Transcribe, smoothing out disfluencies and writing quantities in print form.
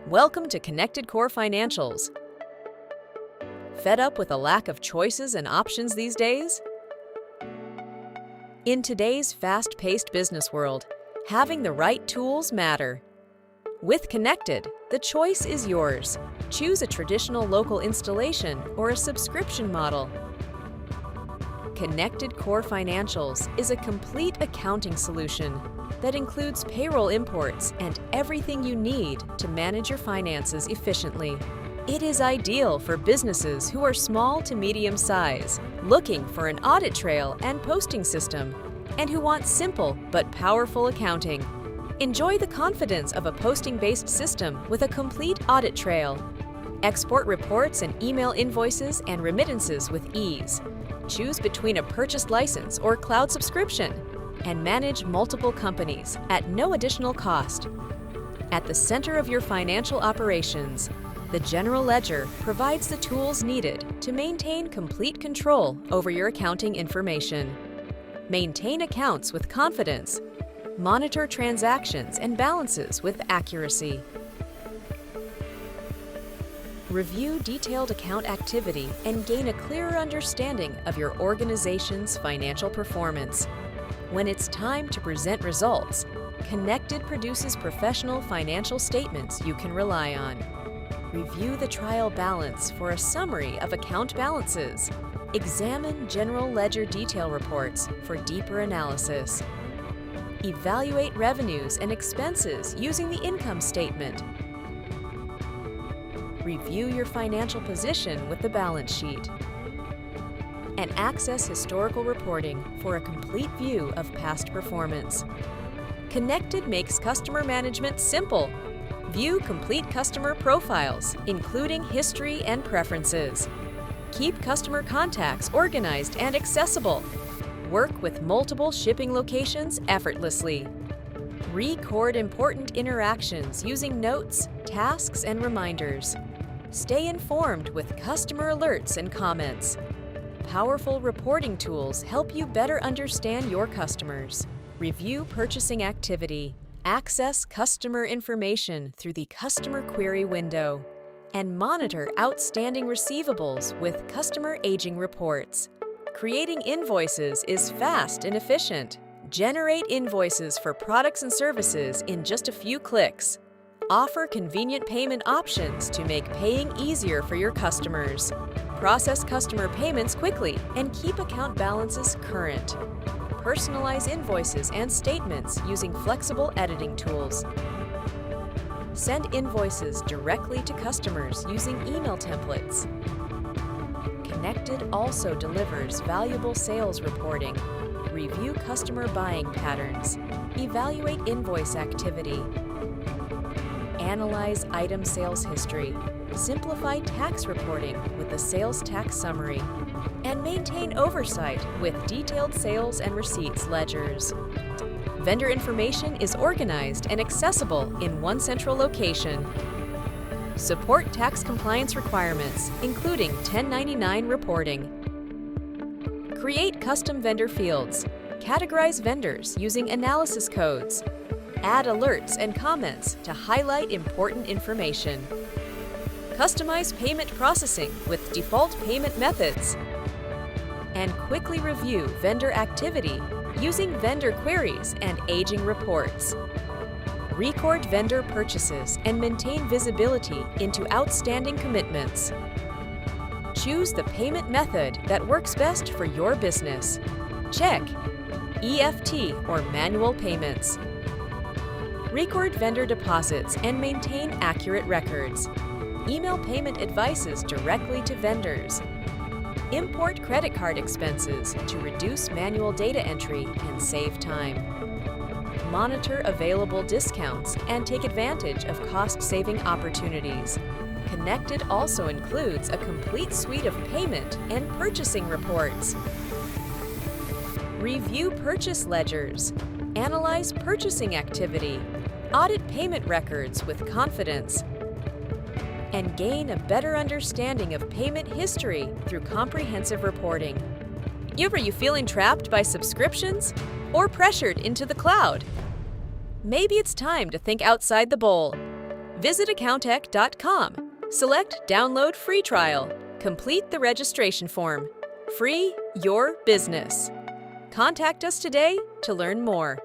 Welcome to Connected Core Financials. Fed up with a lack of choices and options these days? In today's fast-paced business world, having the right tools matter. With Connected, the choice is yours. Choose a traditional local installation or a subscription model. Connected Core Financials is a complete accounting solution that includes payroll imports and everything you need to manage your finances efficiently. It is ideal for businesses who are small to medium size, looking for an audit trail and posting system, and who want simple but powerful accounting. Enjoy the confidence of a posting-based system with a complete audit trail. Export reports and email invoices and remittances with ease. Choose between a purchased license or cloud subscription, and manage multiple companies at no additional cost. At the center of your financial operations, the General Ledger provides the tools needed to maintain complete control over your accounting information. Maintain accounts with confidence. Monitor transactions and balances with accuracy. Review detailed account activity and gain a clearer understanding of your organization's financial performance. When it's time to present results, Connected produces professional financial statements you can rely on. Review the trial balance for a summary of account balances. Examine General Ledger detail reports for deeper analysis. Evaluate revenues and expenses using the income statement. Review your financial position with the balance sheet. And access historical reporting for a complete view of past performance. Connected makes customer management simple. View complete customer profiles, including history and preferences. Keep customer contacts organized and accessible. Work with multiple shipping locations effortlessly. Record important interactions using notes, tasks, and reminders. Stay informed with customer alerts and comments. Powerful reporting tools help you better understand your customers. Review purchasing activity. Access customer information through the Customer Query window. And monitor outstanding receivables with customer aging reports. Creating invoices is fast and efficient. Generate invoices for products and services in just a few clicks. Offer convenient payment options to make paying easier for your customers. Process customer payments quickly and keep account balances current. Personalize invoices and statements using flexible editing tools. Send invoices directly to customers using email templates. Connected also delivers valuable sales reporting. Review customer buying patterns. Evaluate invoice activity. Analyze item sales history. Simplify tax reporting with the sales tax summary. And maintain oversight with detailed sales and receipts ledgers. Vendor information is organized and accessible in one central location. Support tax compliance requirements, including 1099 reporting. Create custom vendor fields. Categorize vendors using analysis codes. Add alerts and comments to highlight important information. Customize payment processing with default payment methods. And quickly review vendor activity using vendor queries and aging reports. Record vendor purchases and maintain visibility into outstanding commitments. Choose the payment method that works best for your business. Check EFT or manual payments. Record vendor deposits and maintain accurate records. Email payment advices directly to vendors. Import credit card expenses to reduce manual data entry and save time. Monitor available discounts and take advantage of cost-saving opportunities. Connected also includes a complete suite of payment and purchasing reports. Review purchase ledgers. Analyze purchasing activity. Audit payment records with confidence. And gain a better understanding of payment history through comprehensive reporting. Are you feeling trapped by subscriptions or pressured into the cloud? Maybe it's time to think outside the bowl. Visit accountek.com. Select Download Free Trial. Complete the registration form. Free your business. Contact us today to learn more.